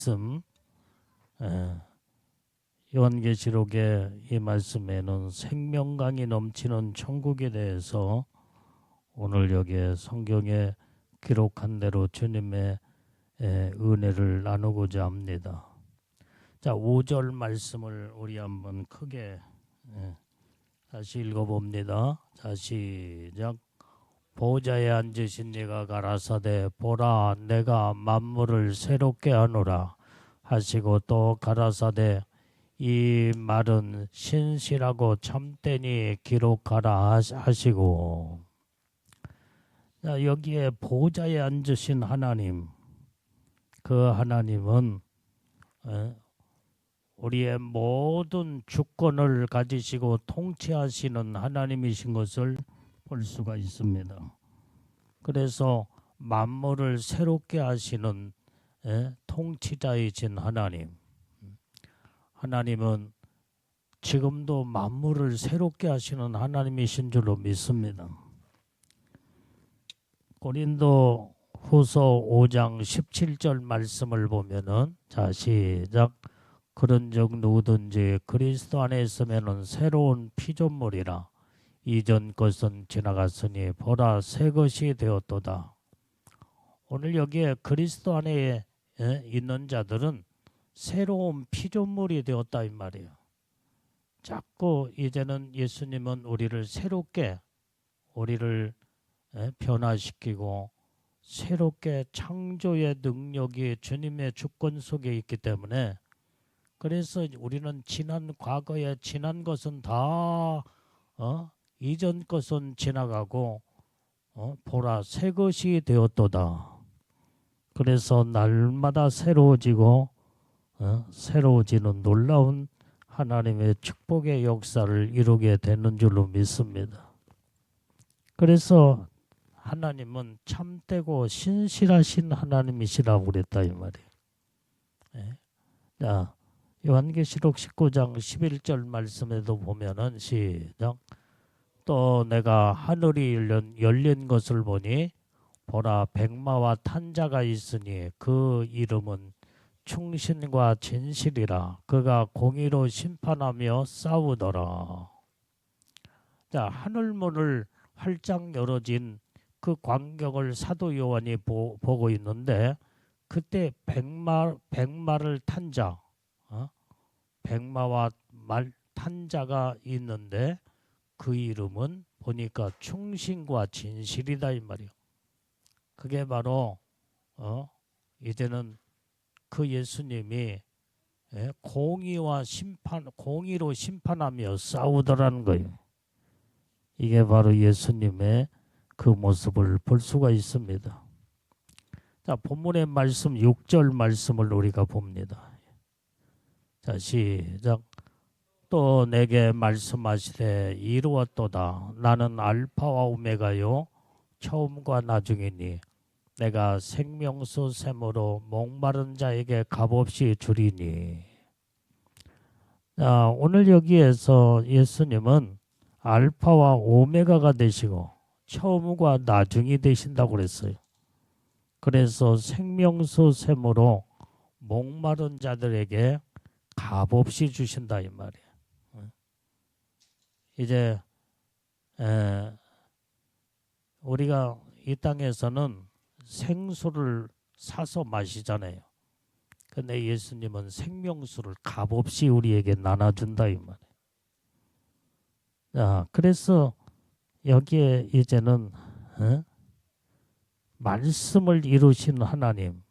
말씀, 에, 요한계시록의 이 말씀에는 생명강이 넘치는 천국에 대해서 오늘 여기에 성경에 기록한 대로 주님의 은혜를 나누고자 합니다. 자, 5절 말씀을 우리 한번 크게 다시 읽어봅니다. 자, 시작. 보좌에 앉으신 이가 가라사대 보라 내가 만물을 새롭게 하노라 하시고 또 가라사대 이 말은 신실하고 참되니 기록하라 하시고. 자, 여기에 보좌에 앉으신 하나님, 그 하나님은 우리의 모든 주권을 가지시고 통치하시는 하나님이신 것을 볼 수가 있습니다. 그래서 만물을 새롭게 하시는 통치자이신 하나님, 하나님은 지금도 만물을 새롭게 하시는 하나님이신 줄로 믿습니다. 고린도 후서 5장 17절 말씀을 보면은, 자 시작. 그런즉 누구든지 그리스도 안에 있으면은 새로운 피조물이라 이전 것은 지나갔으니 보라 새 것이 되었도다. 오늘 여기에 그리스도 안에 있는 자들은 새로운 피조물이 되었다 이 말이에요. 자꾸 이제는 예수님은 우리를 새롭게 우리를 변화시키고 새롭게 창조의 능력이 주님의 주권 속에 있기 때문에, 그래서 우리는 지난 과거에 지난 것은 다 이전 것은 지나가고 보라 새 것이 되었도다. 그래서 날마다 새로워지고 새로워지는 놀라운 하나님의 축복의 역사를 이루게 되는 줄로 믿습니다. 그래서 하나님은 참되고 신실하신 하나님이시라고 그랬다 이 말이에요. 자, 요한계시록 19장 11절 말씀에도 보면은 시작. 또 내가 하늘이 열린 것을 보니 보라 백마와 탄 자가 있으니 그 이름은 충신과 진실이라 그가 공의로 심판하며 싸우더라. 자, 하늘문을 활짝 열어진 그 광경을 사도 요한이 보고 있는데, 그때 백마를 탄 자, 백마와 탄 자가 있는데 그 이름은 보니까 충신과 진실이다 이 말이요. 그게 바로 이제는 그 예수님이 공의로 심판하며 싸우더라는 거예요. 이게 바로 예수님의 그 모습을 볼 수가 있습니다. 자, 본문의 말씀 6절 말씀을 우리가 봅니다. 자, 시작. 또 내게 말씀하시되 이루었도다. 나는 알파와 오메가요 처음과 나중이니 내가 생명수 샘으로 목마른 자에게 값없이 주리니. 자, 오늘 여기에서 예수님은 알파와 오메가가 되시고 처음과 나중이 되신다고 그랬어요. 그래서 생명수 샘으로 목마른 자들에게 값없이 주신다 이 말이에요. 이제 우리가 이 땅에서는 생수를 사서 마시잖아요. 근데 예수님은 생명수를 값없이 우리에게 나눠준다 이 말이에요. 자, 그래서 여기에 이제는 말씀을 이루신 하나님,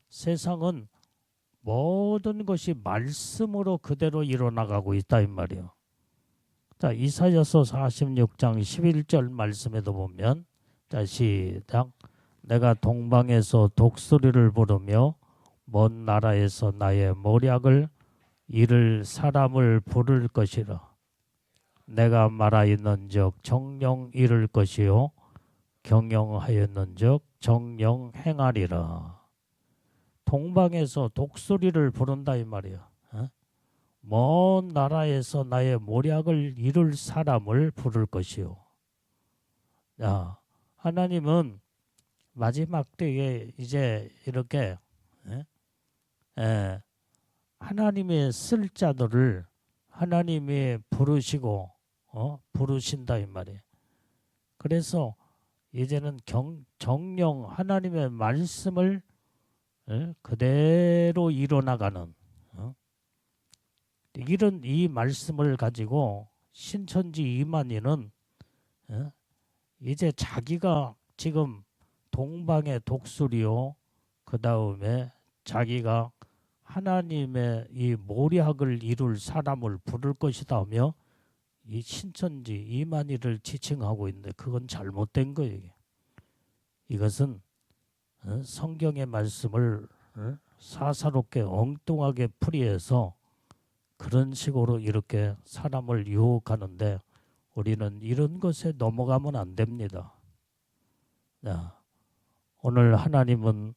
세상은 모든 것이 말씀으로 그대로 일어나가고 있다 이 말이에요. 자, 이사야서 46장 11절 말씀에도 보면, 자 시작. 내가 동방에서 독수리를 부르며 먼 나라에서 나의 모략을 이를 사람을 부를 것이라. 내가 말하였는즉 정령 이룰 것이요 경영하였는즉 정령 행하리라. 동방에서 독수리를 부른다 이 말이야. 먼 나라에서 나의 모략을 이룰 사람을 부를 것이요. 야, 하나님은 마지막 때에 이제 이렇게 예, 하나님의 쓸 자들을 하나님이 부르시고 부르신다 이 말이에요. 그래서 이제는 정령 하나님의 말씀을 그대로 이뤄나가는 이런 이 말씀을 가지고 신천지 이만희는 이제 자기가 지금 동방의 독수리요, 그 다음에 자기가 하나님의 이 모략을 이룰 사람을 부를 것이다며 이 신천지 이만희를 지칭하고 있는데 그건 잘못된 거예요. 이것은 성경의 말씀을 사사롭게 엉뚱하게 풀이해서 그런 식으로 이렇게 사람을 유혹하는데 우리는 이런 것에 넘어가면 안 됩니다. 자, 오늘 하나님은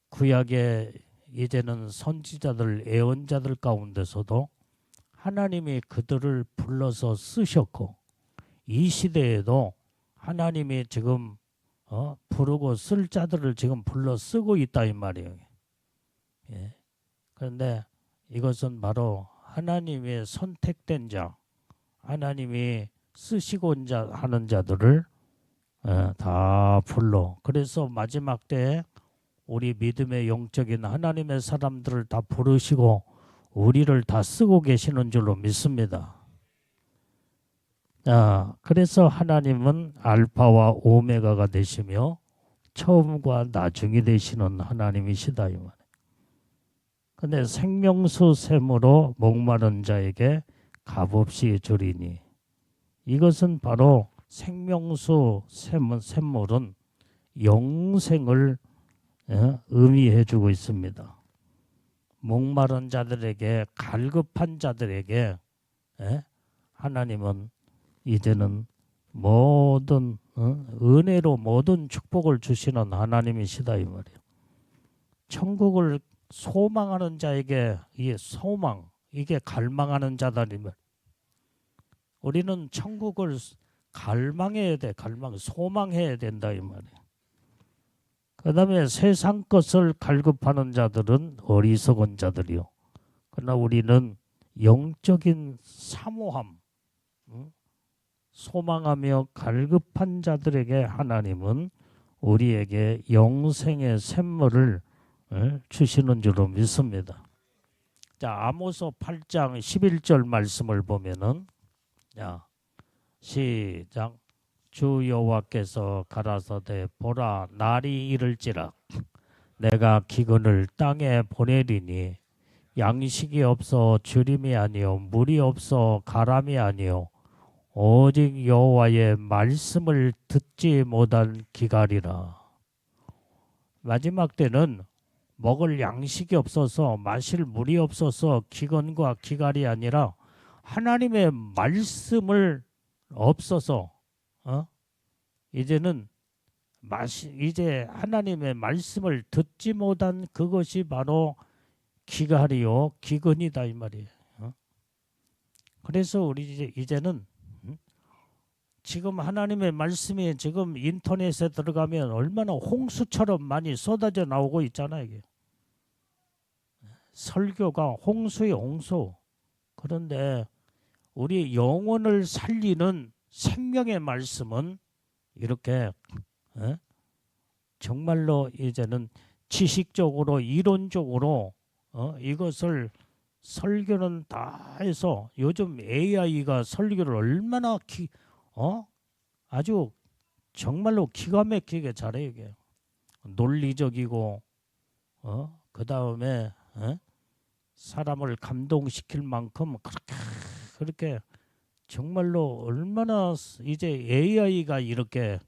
구약의 이제는 선지자들, 예언자들 가운데서도 하나님이 그들을 불러서 쓰셨고 이 시대에도 하나님이 지금 부르고 쓸 자들을 지금 불러 쓰고 있다 이 말이에요. 예. 그런데 이것은 바로 하나님의 선택된 자, 하나님이 쓰시고자 하는 자들을 다 불러. 그래서 마지막 때에 우리 믿음의 영적인 하나님의 사람들을 다 부르시고 우리를 다 쓰고 계시는 줄로 믿습니다. 그래서 하나님은 알파와 오메가가 되시며 처음과 나중이 되시는 하나님이시다 이 말이에요. 근데 생명수 샘으로 목마른 자에게 값없이 주리니 이것은 바로 생명수 샘물은 영생을 의미해 주고 있습니다. 목마른 자들에게 갈급한 자들에게 하나님은 이제는 모든 은혜로 모든 축복을 주시는 하나님이시다 이 말이에요. 천국을 소망하는 자에게 이 소망 이게 갈망하는 자들이면 우리는 천국을 갈망해야 돼. 소망해야 된다 이 말이에요. 그 다음에 세상 것을 갈급하는 자들은 어리석은 자들이요. 그러나 우리는 영적인 사모함, 소망하며 갈급한 자들에게 하나님은 우리에게 영생의 샘물을 주시는 줄로 믿습니다. 자, 아모스 8장 11절 말씀을 보면은 시작. 주 여호와께서 가라사대 보라 날이 이를지라 내가 기근을 땅에 보내리니 양식이 없어 주림이 아니요 물이 없어 가람이 아니요 오직 여호와의 말씀을 듣지 못한 기갈이라. 마지막 때는 먹을 양식이 없어서 마실 물이 없어서 기근과 기갈이 아니라 하나님의 말씀을 없어서 이제는 이제 하나님의 말씀을 듣지 못한 그것이 바로 기갈이요 기근이다 이 말이에요. 그래서 우리 이제는 지금 하나님의 말씀이 지금 인터넷에 들어가면 얼마나 홍수처럼 많이 쏟아져 나오고 있잖아요. 이게. 설교가 홍수의 홍수. 그런데 우리 영혼을 살리는 생명의 말씀은 이렇게 정말로 이제는 지식적으로 이론적으로 이것을 설교는 다 해서 요즘 AI가 설교를 얼마나 아주 정말로 기가 막히게 잘해요. 이게. 논리적이고 그 다음에 사람을 감동시킬 만큼 그렇게 정말로 얼마나 이제 AI가 이렇게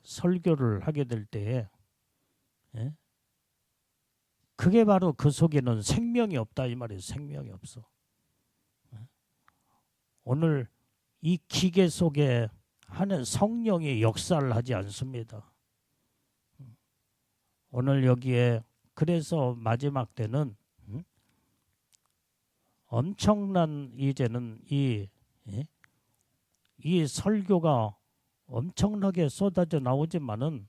설교를 하게 될 때에 그게 바로 그 속에는 생명이 없다 이 말이에요. 생명이 없어. 오늘 이 기계 속에 하는 성령이 역사를 하지 않습니다. 오늘 여기에 그래서 마지막 때는 엄청난 이제는 이 설교가 엄청나게 쏟아져 나오지만은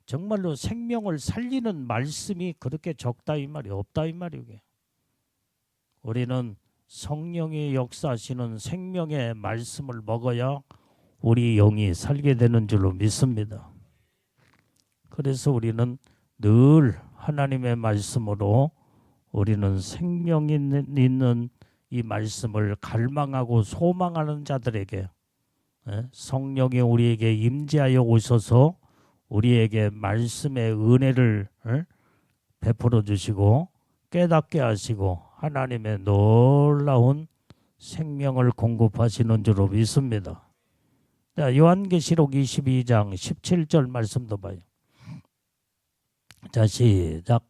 정말로 생명을 살리는 말씀이 그렇게 적다 이 말이 없다 이 말이에요. 우리는 성령이 역사하시는 생명의 말씀을 먹어야 우리 영이 살게 되는 줄로 믿습니다. 그래서 우리는 늘 하나님의 말씀으로 우리는 생명 있는 이 말씀을 갈망하고 소망하는 자들에게 성령이 우리에게 임재하여 오셔서 우리에게 말씀의 은혜를 베풀어 주시고 깨닫게 하시고 하나님의 놀라운 생명을 공급하시는 줄로 믿습니다. 자, 요한계시록 22장 17절 말씀도 봐요. 자, 시작.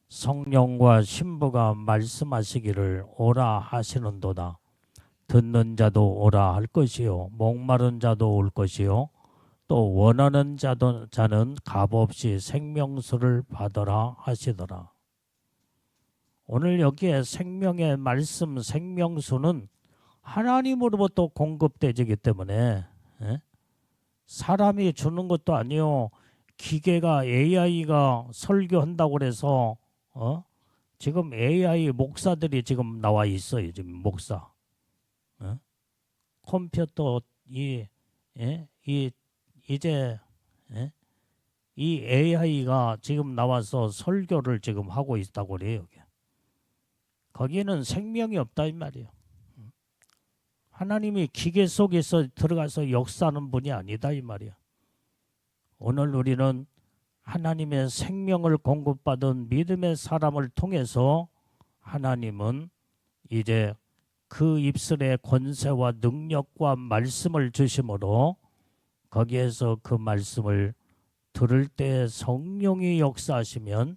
성령과 신부가 말씀하시기를 오라 하시는도다. 듣는 자도 오라 할 것이요 목마른 자도 올 것이요 또 원하는 자는 값없이 생명수를 받으라 하시더라. 오늘 여기에 생명의 말씀 생명수는 하나님으로부터 공급되기 때문에 사람이 주는 것도 아니요 기계가 AI가 설교한다고 그래서 지금 AI 목사들이 지금 나와 있어요. 지금 목사 컴퓨터 이제 이 AI가 지금 나와서 설교를 지금 하고 있다고 그래요. 거기에는 생명이 없다 이 말이에요. 하나님이 기계 속에서 들어가서 역사하는 분이 아니다 이 말이에요. 오늘 우리는 하나님의 생명을 공급받은 믿음의 사람을 통해서 하나님은 이제 그 입술의 권세와 능력과 말씀을 주심으로 거기에서 그 말씀을 들을 때 성령이 역사하시면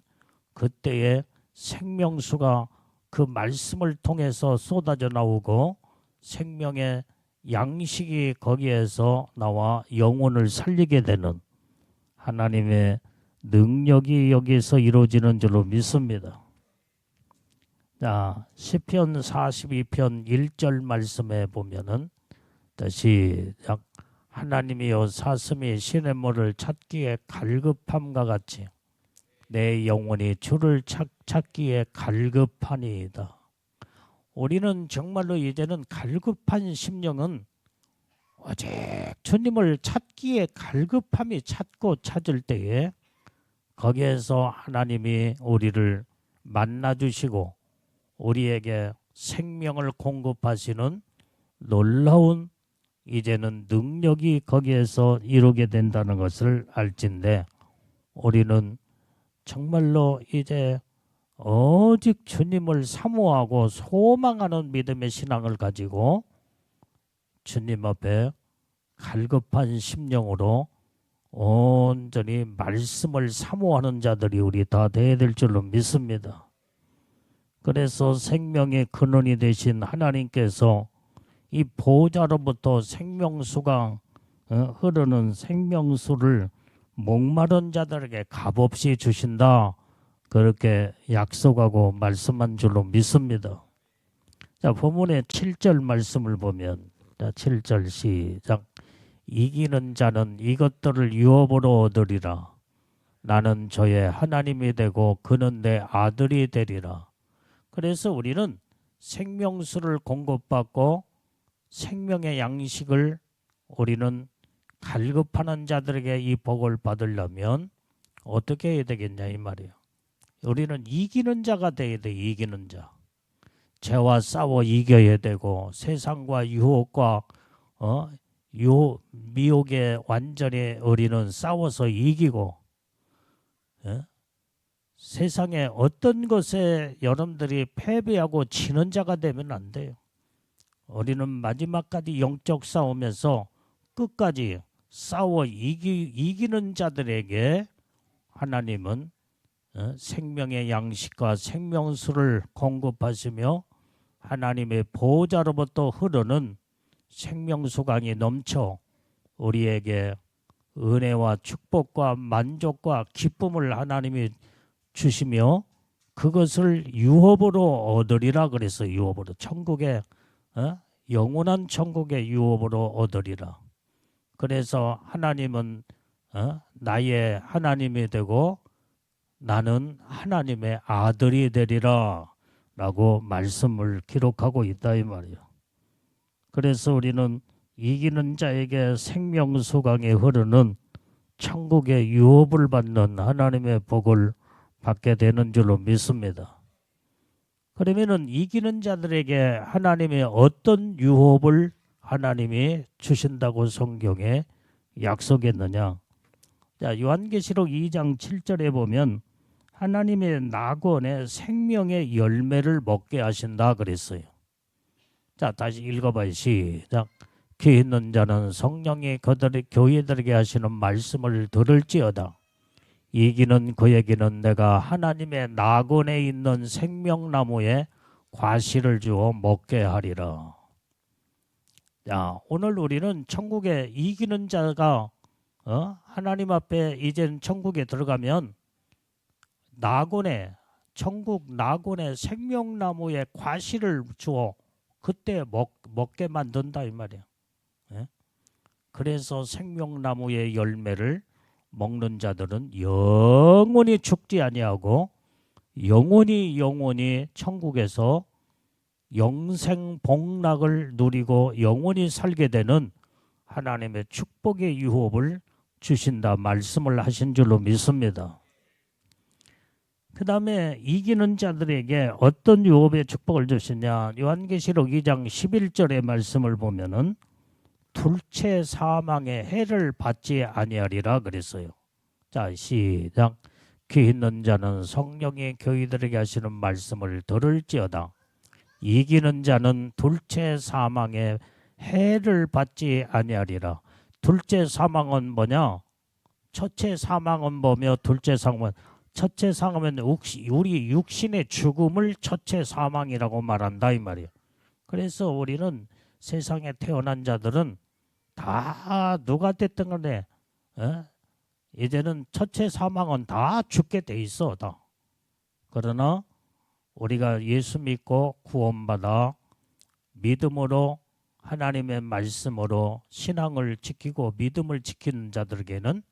그때의 생명수가 그 말씀을 통해서 쏟아져 나오고 생명의 양식이 거기에서 나와 영혼을 살리게 되는 하나님의 능력이 여기서 이루어지는 줄로 믿습니다. 자, 시편 42편 1절 말씀에 보면은 시작. 하나님이여 사슴이 시냇물을 찾기에 갈급함과 같이 내 영혼이 주를 찾기에 갈급하니이다. 우리는 정말로 이제는 갈급한 심령은 오직 주님을 찾기에 갈급함이 찾고 찾을 때에 거기에서 하나님이 우리를 만나주시고 우리에게 생명을 공급하시는 놀라운 이제는 능력이 거기에서 이루게 된다는 것을 알진데 우리는 정말로 이제 오직 주님을 사모하고 소망하는 믿음의 신앙을 가지고 주님 앞에 갈급한 심령으로 온전히 말씀을 사모하는 자들이 우리 다 되어야 될 줄로 믿습니다. 그래서 생명의 근원이 되신 하나님께서 이 보좌로부터 생명수가 흐르는 생명수를 목마른 자들에게 값없이 주신다. 그렇게 약속하고 말씀한 줄로 믿습니다. 자, 본문의 7절 말씀을 보면 자, 7절 시작. 이기는 자는 이것들을 유업으로 얻으리라. 나는 저의 하나님이 되고 그는 내 아들이 되리라. 그래서 우리는 생명수를 공급받고 생명의 양식을 우리는 갈급하는 자들에게 이 복을 받으려면 어떻게 해야 되겠냐 이 말이에요. 우리는 이기는 자가 돼야 돼. 이기는 자. 죄와 싸워 이겨야 되고 세상과 유혹과 미혹에 완전히 우리는 싸워서 이기고 세상에 어떤 것에 여러분들이 패배하고 지는 자가 되면 안 돼요. 우리는 마지막까지 영적 싸움에서 끝까지 싸워 이기는 자들에게 하나님은 생명의 양식과 생명수를 공급하시며 하나님의 보호자로부터 흐르는 생명수강이 넘쳐 우리에게 은혜와 축복과 만족과 기쁨을 하나님이 주시며 그것을 유업으로 얻으리라 그래서 유업으로 천국의 영원한 천국의 유업으로 얻으리라. 그래서 하나님은 나의 하나님이 되고 나는 하나님의 아들이 되리라 라고 말씀을 기록하고 있다 이 말이에요. 그래서 우리는 이기는 자에게 생명수강이 흐르는 천국의 유업을 받는 하나님의 복을 받게 되는 줄로 믿습니다. 그러면은 이기는 자들에게 하나님의 어떤 유업을 하나님이 주신다고 성경에 약속했느냐? 자, 요한계시록 2장 7절에 보면 하나님의 낙원의 생명의 열매를 먹게 하신다 그랬어요. 자, 다시 읽어봐요. 시작. 귀 있는 자는 성령이 그들의 교회들에게 하시는 말씀을 들을지어다. 이기는 그에게는 내가 하나님의 낙원에 있는 생명나무에 과실을 주어 먹게 하리라. 자, 오늘 우리는 천국에 이기는 자가 하나님 앞에 이젠 천국에 들어가면 낙원에 천국 낙원의 생명나무에 과실을 주어 그때 먹게 만든다 이 말이야. 예? 그래서 생명나무의 열매를 먹는 자들은 영원히 죽지 아니하고 영원히 천국에서 영생 복락을 누리고 영원히 살게 되는 하나님의 축복의 유업을 주신다 말씀을 하신 줄로 믿습니다. 그 다음에 이기는 자들에게 어떤 유업의 축복을 주시냐? 요한계시록 2장 11절의 말씀을 보면은 둘째 사망의 해를 받지 아니하리라 그랬어요. 자, 시작. 귀 있는 자는 성령이 교회들에게 하시는 말씀을 들을지어다. 이기는 자는 둘째 사망의 해를 받지 아니하리라. 둘째 사망은 뭐냐? 첫째 사망은 뭐며 둘째 사망은 첫째 사망은 우리 육신의 죽음을 첫째 사망이라고 말한다 이 말이에요. 그래서 우리는 세상에 태어난 자들은 다 누가 됐든 간에 이제는 첫째 사망은 다 죽게 돼 있어. 다. 그러나 우리가 예수 믿고 구원받아 믿음으로 하나님의 말씀으로 신앙을 지키고 믿음을 지키는 자들에게는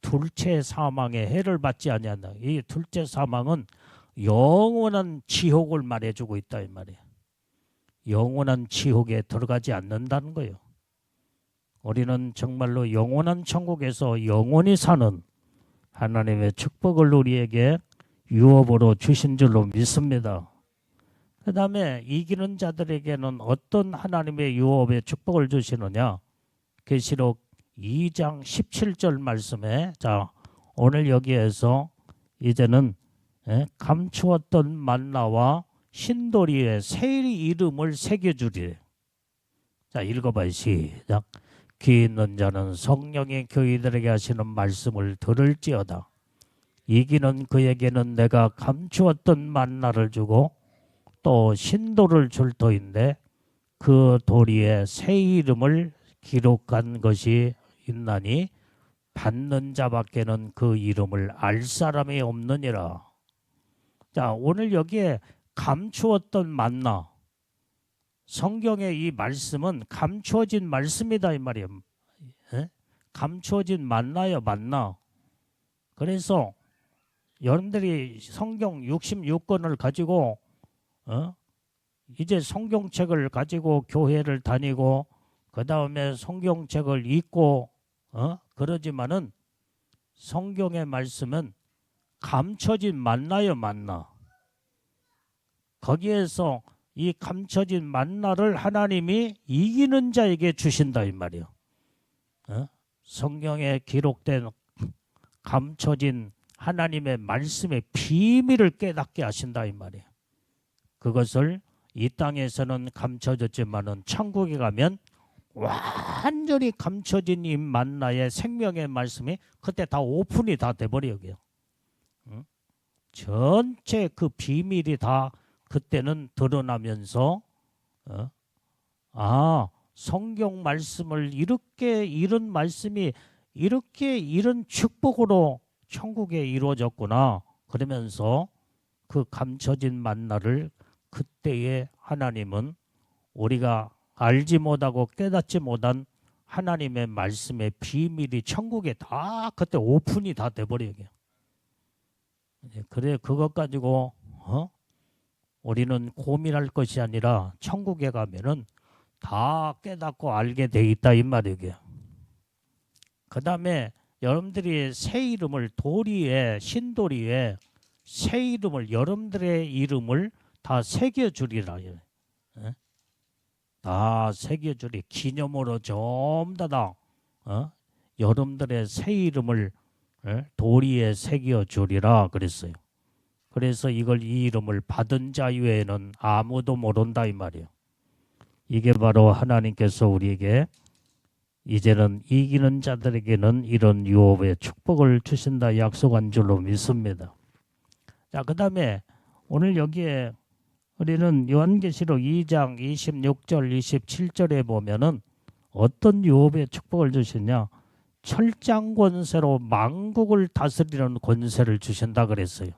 둘째 사망의 해를 받지 아니한다. 이 둘째 사망은 영원한 지옥을 말해주고 있다 이 말이에요. 영원한 지옥에 들어가지 않는다는 거예요. 우리는 정말로 영원한 천국에서 영원히 사는 하나님의 축복을 우리에게 유업으로 주신 줄로 믿습니다. 그 다음에 이기는 자들에게는 어떤 하나님의 유업의 축복을 주시느냐? 계시록 2장 17절 말씀에 자 오늘 여기에서 이제는 감추었던 만나와 신도리의 새 이름을 새겨주리. 자 읽어봐요. 시작. 귀 있는 자는 성령이 교회들에게 하시는 말씀을 들을지어다. 이기는 그에게는 내가 감추었던 만나를 주고 또 신도를 줄 터인데 그 도리에 새 이름을 기록한 것이 있나니 받는 자밖에는 그 이름을 알 사람이 없느니라. 자 오늘 여기에 감추었던 만나 성경의 이 말씀은 감추어진 말씀이다 이 말이에요. 감추어진 만나요 만나. 그래서 여러분들이 성경 66권을 가지고 이제 성경책을 가지고 교회를 다니고 그 다음에 성경책을 읽고 그러지만은 성경의 말씀은 감춰진 만나요 만나. 거기에서 이 감춰진 만나를 하나님이 이기는 자에게 주신다 이 말이에요. 성경에 기록된 감춰진 하나님의 말씀의 비밀을 깨닫게 하신다 이 말이에요. 그것을 이 땅에서는 감춰졌지만은 천국에 가면 완전히 감춰진 이 만나의 생명의 말씀이 그때 다 오픈이 다 돼버려요. 전체 그 비밀이 다 그때는 드러나면서 성경 말씀을 이렇게 이런 말씀이 이렇게 이런 축복으로 천국에 이루어졌구나. 그러면서 그 감춰진 만나를 그때에 하나님은 우리가 알지 못하고 깨닫지 못한 하나님의 말씀의 비밀이 천국에 다 그때 오픈이 다 돼버려요. 그래 그것 가지고 우리는 고민할 것이 아니라 천국에 가면은 다 깨닫고 알게 돼 있다 이 말이에요. 그 다음에 여러분들이 새 이름을 도리에 신도리에 새 이름을 여러분들의 이름을 다 새겨주리라. 다 새겨주리 기념으로 전부 다 여러분들의 새 이름을 도리에 새겨주리라 그랬어요. 그래서 이 이름을 받은 자 이외에는 아무도 모른다 이 말이에요. 이게 바로 하나님께서 우리에게 이제는 이기는 자들에게는 이런 유업의 축복을 주신다 약속한 줄로 믿습니다. 자, 그 다음에 오늘 여기에 우리는 요한계시록 2장 26절 27절에 보면은 어떤 유업의 축복을 주시냐, 철장 권세로 만국을 다스리는 권세를 주신다 그랬어요.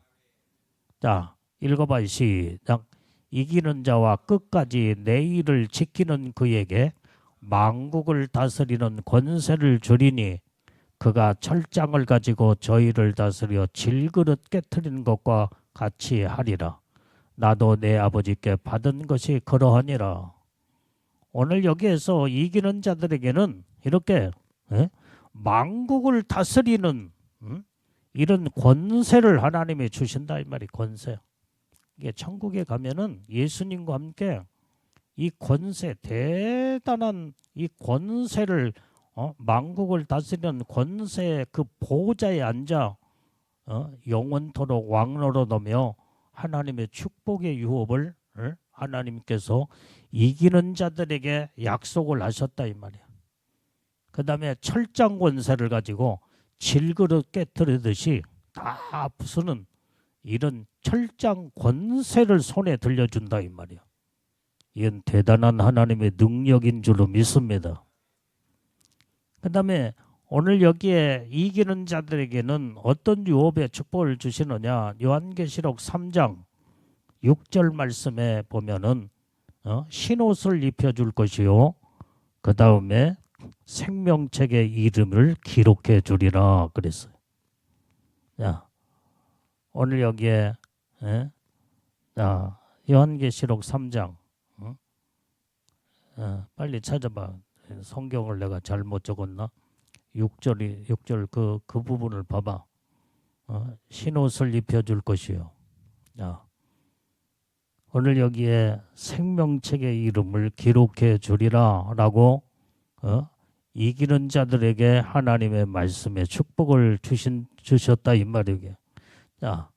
자, 읽어봐 시작. 이기는 자와 끝까지 내 일을 지키는 그에게 만국을 다스리는 권세를 주리니 그가 철장을 가지고 저희를 다스려 질그릇 깨트리는 것과 같이 하리라. 나도 내 아버지께 받은 것이 그러하니라. 오늘 여기에서 이기는 자들에게는 이렇게 만국을 다스리는 이런 권세를 하나님이 주신다 이 말이 권세. 이게 천국에 가면은 예수님과 함께 이 권세 대단한 이 권세를 만국을 다스리는 권세의 그 보좌에 앉아 영원토록 왕노릇하며 하나님의 축복의 유업을 하나님께서 이기는 자들에게 약속을 하셨다 이 말이야. 그 다음에 철장 권세를 가지고 질그릇 깨뜨리듯이 다 부수는 이런 철장 권세를 손에 들려준다 이 말이야. 이건 대단한 하나님의 능력인 줄로 믿습니다. 그 다음에 오늘 여기에 이기는 자들에게는 어떤 유업의 축복을 주시느냐, 요한계시록 3장 6절 말씀에 보면은 흰옷을 입혀줄 것이요 그 다음에 생명책의 이름을 기록해 주리라 그랬어요. 자, 오늘 여기에 자, 요한계시록 3장 빨리 찾아봐. 성경을 내가 잘못 적었나? 6절 그 부분을 봐봐. 흰옷을 입혀줄 것이요. 자, 오늘 여기에 생명책의 이름을 기록해 주리라 라고 이기는 자들에게 하나님의 말씀에 축복을 주셨다 이 말이에요. 자,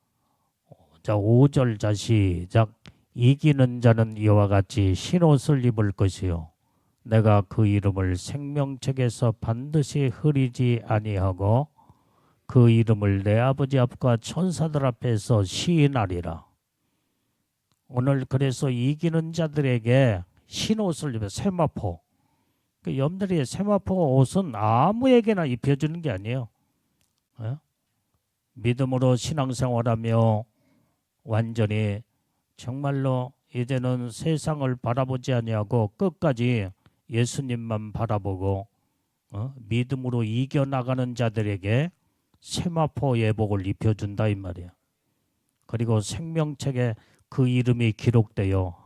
5절 자 시작. 이기는 자는 이와 같이 흰옷을 입을 것이요 내가 그 이름을 생명책에서 반드시 흐리지 아니하고 그 이름을 내 아버지 앞과 천사들 앞에서 시인하리라. 오늘 그래서 이기는 자들에게 흰옷을 입어 세마포. 여러분들이 세마포 옷은 아무에게나 입혀주는 게 아니에요. 믿음으로 신앙생활하며 완전히 정말로 이제는 세상을 바라보지 아니하고 끝까지 예수님만 바라보고 믿음으로 이겨나가는 자들에게 세마포 예복을 입혀준다 이 말이야. 그리고 생명책에 그 이름이 기록되어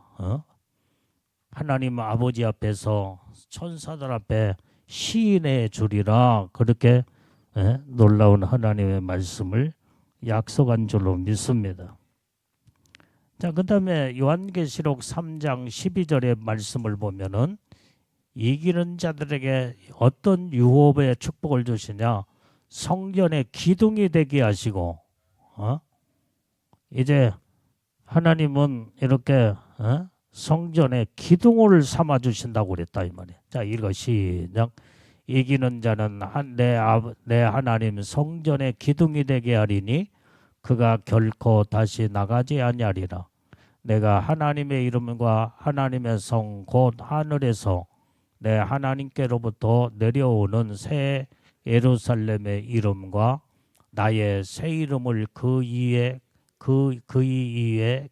하나님 아버지 앞에서 천사들 앞에 시인해 주리라. 그렇게 놀라운 하나님의 말씀을 약속한 줄로 믿습니다. 자, 그 다음에 요한계시록 3장 12절의 말씀을 보면은 이기는 자들에게 어떤 유업의 축복을 주시냐, 성전의 기둥이 되게 하시고 이제 하나님은 이렇게 성전의 기둥을 삼아 주신다고 그랬다 이 말이에요. 자, 읽어 시작. 이기는 자는 내 하나님 성전의 기둥이 되게 하리니 그가 결코 다시 나가지 아니하리라. 내가 하나님의 이름과 하나님의 성 곧 하늘에서 내 하나님께로부터 내려오는 새 예루살렘의 이름과 나의 새 이름을 그 이에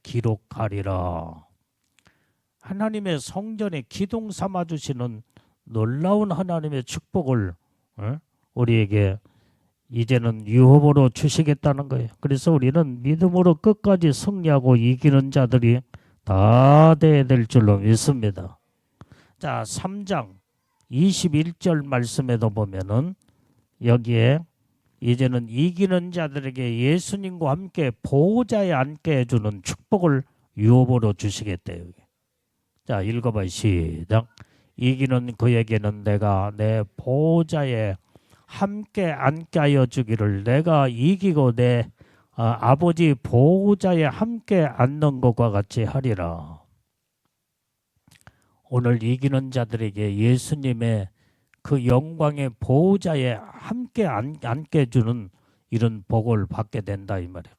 기록하리라. 하나님의 성전에 기둥 삼아 주시는 놀라운 하나님의 축복을 우리에게 이제는 유업으로 주시겠다는 거예요. 그래서 우리는 믿음으로 끝까지 승리하고 이기는 자들이 다 돼야 될 줄로 믿습니다. 자, 3장 21절 말씀에도 보면은 여기에 이제는 이기는 자들에게 예수님과 함께 보호자에 앉게 해주는 축복을 유업으로 주시겠대요. 자, 읽어봐요. 시작. 이기는 그에게는 내가 내 보호자에 함께 앉게 하여 주기를, 내가 이기고 내 아버지 보호자에 함께 앉는 것과 같이 하리라. 오늘 이기는 자들에게 예수님의 그 영광의 보호자에 함께 앉게 해주는 이런 복을 받게 된다 이 말이에요.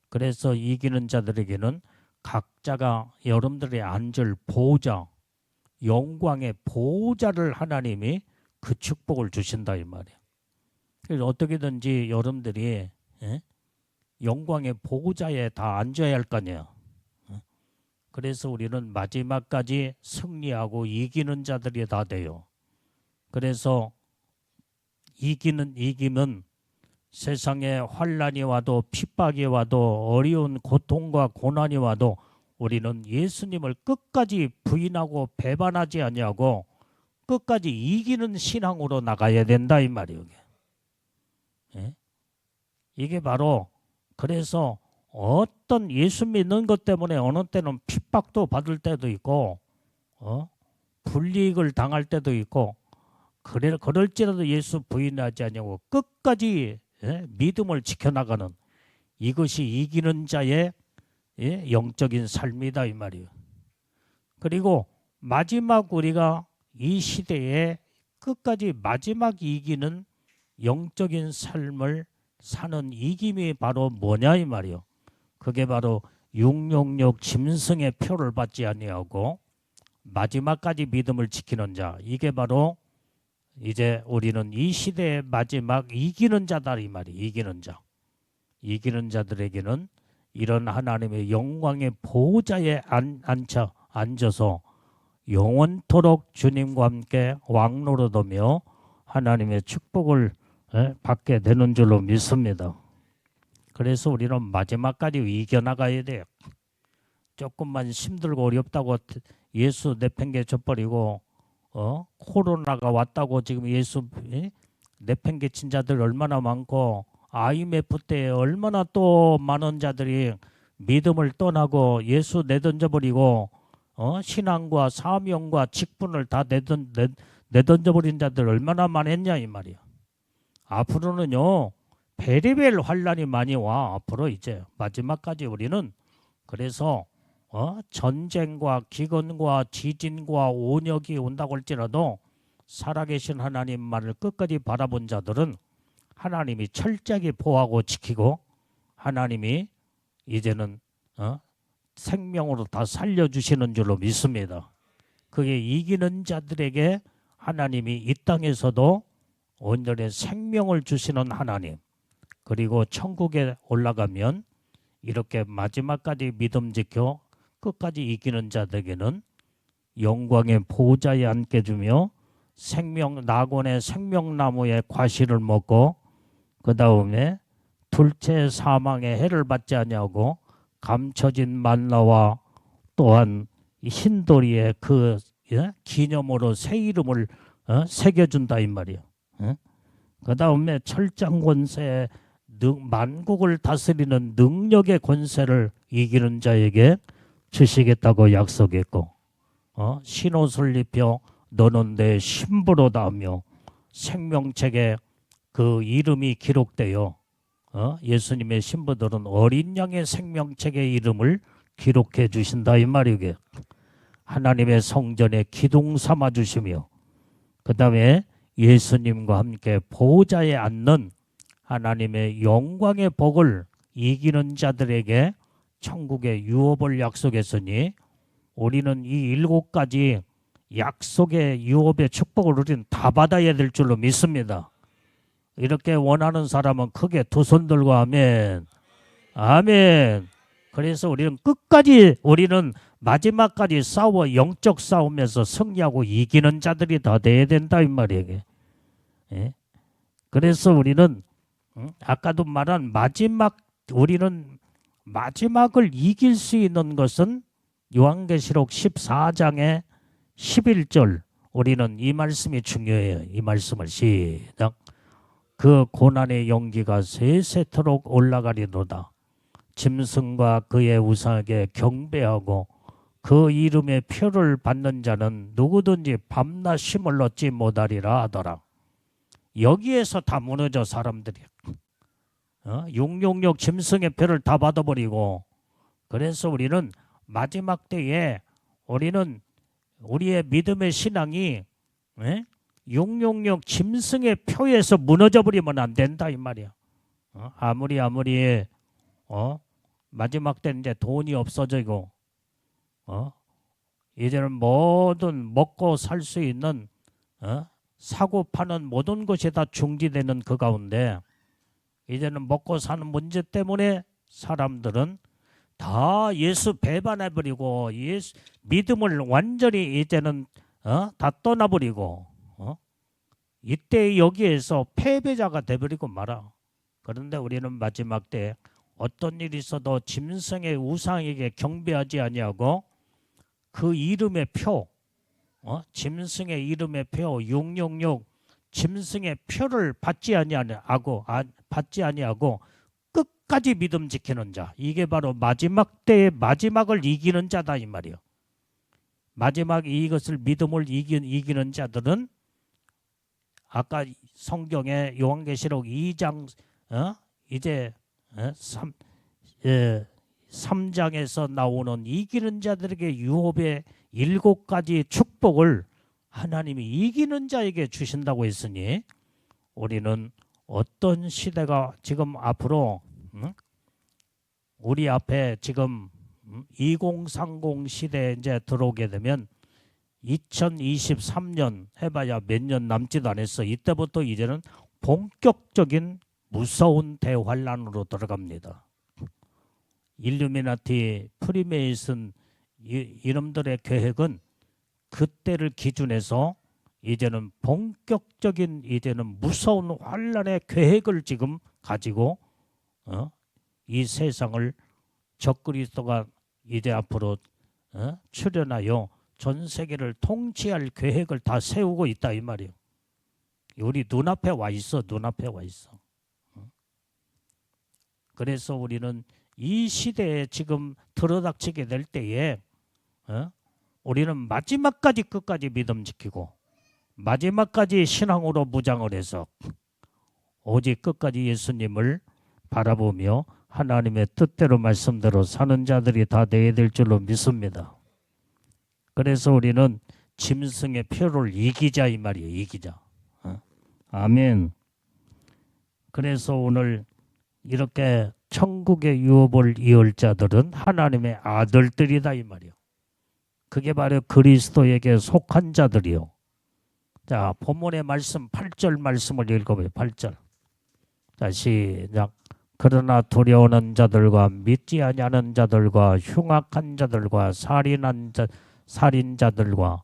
그래서 이기는 자들에게는 각자가 여러분들이 앉을 보호자, 영광의 보호자를 하나님이 그 축복을 주신다 이 말이에요. 그래서 어떻게든지 여러분들이 영광의 보호자에 다 앉아야 할 거 아니에요. 그래서 우리는 마지막까지 승리하고 이기는 자들이 다 돼요. 그래서 이기면 세상에 환난이 와도 핍박이 와도 어려운 고통과 고난이 와도 우리는 예수님을 끝까지 부인하고 배반하지 아니하고 끝까지 이기는 신앙으로 나가야 된다 이 말이에요. 이게 바로 그래서 어떤 예수 믿는 것 때문에 어느 때는 핍박도 받을 때도 있고 불이익을 당할 때도 있고 그럴지라도 예수 부인하지 않냐고 끝까지 믿음을 지켜나가는 이것이 이기는 자의 영적인 삶이다 이 말이에요. 그리고 마지막 우리가 이 시대에 끝까지 마지막 이기는 영적인 삶을 사는 이김이 바로 뭐냐 이 말이에요. 그게 바로 666 짐승의 표를 받지 아니하고 마지막까지 믿음을 지키는 자. 이게 바로 이제 우리는 이 시대의 마지막 이기는 자다 이 말이에요. 이기는 자. 이기는 자들에게는 이런 하나님의 영광의 보호자에 앉아서 영원토록 주님과 함께 왕노릇하며 하나님의 축복을 받게 되는 줄로 믿습니다. 그래서 우리는 마지막까지 이겨나가야 돼요. 조금만 힘들고 어렵다고 예수 내팽개쳐버리고 코로나가 왔다고 지금 예수 내팽개친 자들 얼마나 많고 IMF 때 얼마나 또 많은 자들이 믿음을 떠나고 예수 내던져버리고 신앙과 사명과 직분을 다 내던져버린 자들 얼마나 많았냐 이 말이야. 앞으로는요 베리벨 환란이 많이 와. 앞으로 이제 마지막까지 우리는 그래서 전쟁과 기근과 지진과 온역이 온다고 할지라도 살아계신 하나님만을 끝까지 바라본 자들은 하나님이 철저하게 보호하고 지키고 하나님이 이제는 생명으로 다 살려주시는 줄로 믿습니다. 그게 이기는 자들에게 하나님이 이 땅에서도 온전히 생명을 주시는 하나님, 그리고 천국에 올라가면 이렇게 마지막까지 믿음 지켜 끝까지 이기는 자들에게는 영광의 보호자에 앉게 주며 낙원의 생명나무의 과실을 먹고 그 다음에 둘째 사망의 해를 받지 아니하고 감춰진 만나와 또한 흰돌이의 그 기념으로 새 이름을 새겨준다 이 말이에요. 그 다음에 철장 권세 만국을 다스리는 능력의 권세를 이기는 자에게 주시겠다고 약속했고 신옷을 입혀 너는 내 신부로다 하며 생명책에 그 이름이 기록되어 예수님의 신부들은 어린 양의 생명책의 이름을 기록해 주신다 이 말이게. 하나님의 성전에 기둥 삼아 주시며 그 다음에 예수님과 함께 보호자에 앉는 하나님의 영광의 복을 이기는 자들에게 천국의 유업을 약속했으니 우리는 이 7가지 약속의 유업의 축복을 우리는 다 받아야 될 줄로 믿습니다. 이렇게 원하는 사람은 크게 두 손 들고 아멘. 아멘. 그래서 우리는 끝까지 우리는 마지막까지 싸워 영적 싸움에서 승리하고 이기는 자들이 다 돼야 된다 이 말이에요. 예? 그래서 우리는 아까도 말한 우리는 마지막을 이길 수 있는 것은 요한계시록 14장의 11절 우리는 이 말씀이 중요해요. 이 말씀을 시작. 그 고난의 용기가 세세토록 올라가리로다. 짐승과 그의 우상에게 경배하고 그 이름의 표를 받는 자는 누구든지 밤낮 쉼을 얻지 못하리라 하더라. 여기에서 다 무너져 사람들이. 666 짐승의 표를 다 받아버리고, 그래서 우리는 마지막 때에 우리는 우리의 믿음의 신앙이 666 짐승의 표에서 무너져 버리면 안 된다 이 말이야. 아무리 마지막 때는 이제 돈이 없어지고 이제는 모든 먹고 살 수 있는 사고 파는 모든 것이 다 중지되는 그 가운데 이제는 먹고 사는 문제 때문에 사람들은 다 예수 배반해버리고 믿음을 완전히 이제는 다 떠나버리고 이때 여기에서 패배자가 돼버리고 말아. 그런데 우리는 마지막 때 어떤 일이 있어도 짐승의 우상에게 경배하지 아니하고 그 이름의 표, 짐승의 이름의 표 666 짐승의 표를 받지 아니하고 끝까지 믿음 지키는 자, 이게 바로 마지막 때의 마지막을 이기는 자다 이 말이요. 마지막 이것을 믿음을 이기는 자들은 아까 성경의 요한계시록 2장 이제 3장에서 나오는 이기는 자들에게 유업의 7가지 축복을 하나님이 이기는 자에게 주신다고 했으니 우리는 어떤 시대가 지금 앞으로 우리 앞에 지금 2030 시대에 이제 들어오게 되면 2023년 해봐야 몇 년 남지도 않았어. 이때부터 이제는 본격적인 무서운 대환란으로 들어갑니다. 일루미나티, 프리메이슨 이놈들의 계획은 그때를 기준해서 이제는 본격적인 이제는 무서운 환란의 계획을 지금 가지고 이 세상을 적그리스도가 이제 앞으로 출현하여 전 세계를 통치할 계획을 다 세우고 있다 이 말이에요. 우리 눈앞에 와 있어. 눈앞에 와 있어. 그래서 우리는 이 시대에 지금 들어닥치게 될 때에 우리는 마지막까지 끝까지 믿음 지키고 마지막까지 신앙으로 무장을 해서 오직 끝까지 예수님을 바라보며 하나님의 뜻대로 말씀대로 사는 자들이 다 되어야 될 줄로 믿습니다. 그래서 우리는 짐승의 표를 이기자 이 말이에요. 이기자. 아멘. 그래서 오늘 이렇게 천국의 유업을 이을 자들은 하나님의 아들들이다 이 말이요. 그게 바로 그리스도에게 속한 자들이요. 자, 본문의 말씀 8절 말씀을 읽어봐요. 8절. 자, 시작. 그러나 두려워하는 자들과 믿지 아니하는 자들과 흉악한 자들과 살인자들과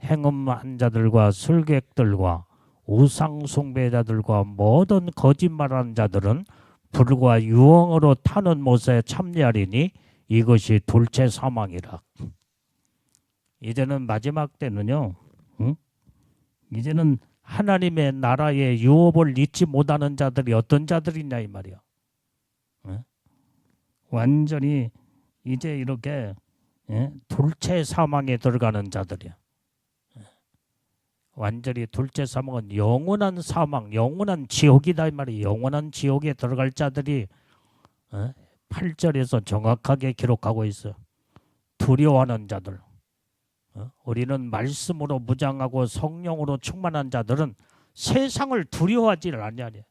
행음한 자들과 술객들과 우상숭배자들과 모든 거짓말하는 자들은 불과 유황으로 타는 못에 참여하리니 이것이 둘째 사망이라. 이제는 마지막 때는요. 이제는 하나님의 나라의 유업을 잊지 못하는 자들이 어떤 자들이냐 이 말이야. 완전히 이제 이렇게 둘째 사망에 들어가는 자들이야. 완전히 둘째 사망은 영원한 사망, 영원한 지옥이다 이 말이야. 영원한 지옥에 들어갈 자들이 8절에서 정확하게 기록하고 있어. 두려워하는 자들. 우리는 말씀으로 무장하고 성령으로 충만한 자들은 세상을 두려워하지 아니하냐.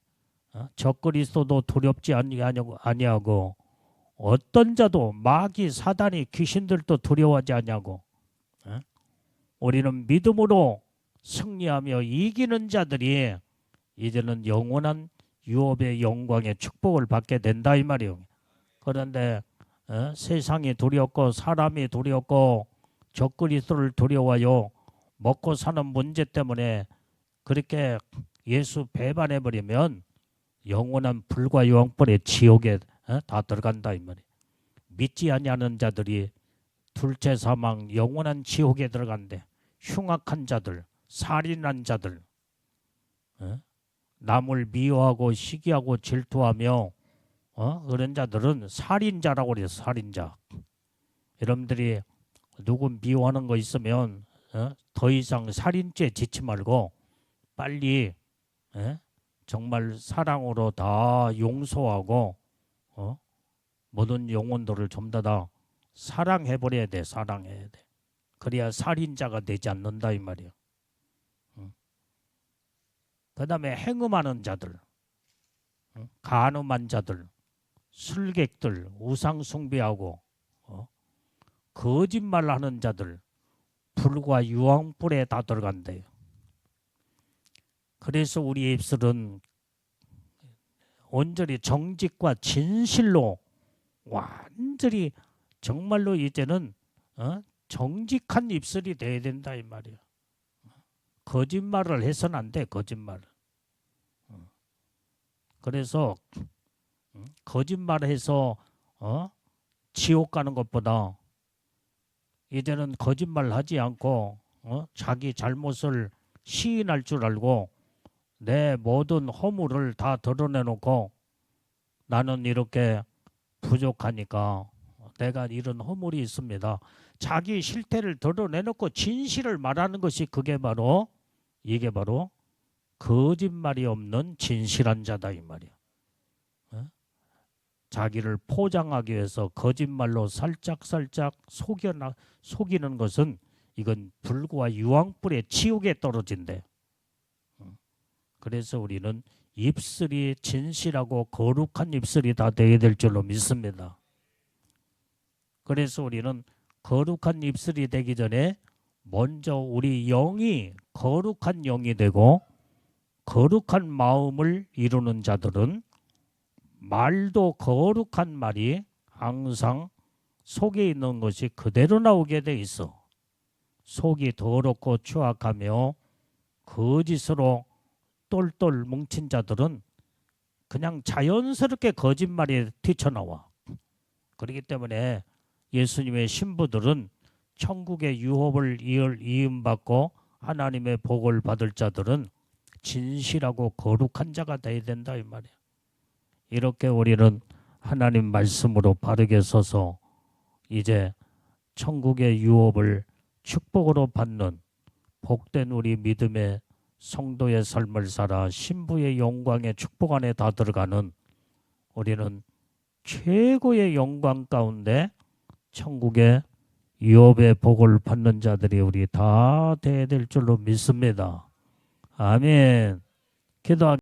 적그리스도도 두렵지 아니하고 어떤 자도 마귀 사단이 귀신들도 두려워하지 아니하고 우리는 믿음으로 승리하며 이기는 자들이 이제는 영원한 유업의 영광의 축복을 받게 된다 이 말이에요. 그런데 세상이 두렵고 사람이 두렵고 적그리스도를 두려워요. 먹고 사는 문제 때문에 그렇게 예수 배반해 버리면 영원한 불과 영불의 지옥에 다 들어간다 이 말이에요. 믿지 아니하는 자들이 둘째 사망 영원한 지옥에 들어간대. 흉악한 자들, 살인한 자들, 남을 미워하고 시기하고 질투하며 그런 자들은 살인자라고 그래요. 살인자. 여러분들이 누구 미워하는 거 있으면 더 이상 살인죄 짓지 말고 빨리 정말 사랑으로 다 용서하고 모든 영혼들을 전부 다 사랑해버려야 돼. 사랑해야 돼. 그래야 살인자가 되지 않는다 이 말이에요. 그 다음에 행음하는 자들, 간음한 자들, 술객들, 우상 숭배하고 거짓말하는 자들, 불과 유황불에 다 들어간대요. 그래서 우리 입술은 온전히 정직과 진실로 완전히 정말로 이제는 정직한 입술이 돼야 된다 이 말이에요. 거짓말을 해서는 안 돼. 거짓말. 그래서 거짓말해서 지옥 가는 것보다 이제는 거짓말 하지 않고 자기 잘못을 시인할 줄 알고 내 모든 허물을 다 드러내놓고 나는 이렇게 부족하니까 내가 이런 허물이 있습니다. 자기 실태를 드러내놓고 진실을 말하는 것이 이게 바로 거짓말이 없는 진실한 자다 이 말이야. 자기를 포장하기 위해서 거짓말로 살짝살짝 속이는 것은 이건 불과 유황불의 지옥에 떨어진대. 그래서 우리는 입술이 진실하고 거룩한 입술이 다 되어야 될 줄로 믿습니다. 그래서 우리는 거룩한 입술이 되기 전에 먼저 우리 영이 거룩한 영이 되고 거룩한 마음을 이루는 자들은 말도 거룩한 말이 항상 속에 있는 것이 그대로 나오게 돼 있어. 속이 더럽고 추악하며 거짓으로 똘똘 뭉친 자들은 그냥 자연스럽게 거짓말이 튀쳐나와. 그렇기 때문에 예수님의 신부들은 천국의 유업을 이음받고 하나님의 복을 받을 자들은 진실하고 거룩한 자가 되어야 된다 이 말이야. 이렇게 우리는 하나님 말씀으로 바르게 서서 이제 천국의 유업을 축복으로 받는 복된 우리 믿음의 성도의 삶을 살아 신부의 영광의 축복 안에 다 들어가는 우리는 최고의 영광 가운데 천국의 유업의 복을 받는 자들이 우리 다 되어야 될 줄로 믿습니다. 아멘. 기도하겠습니다.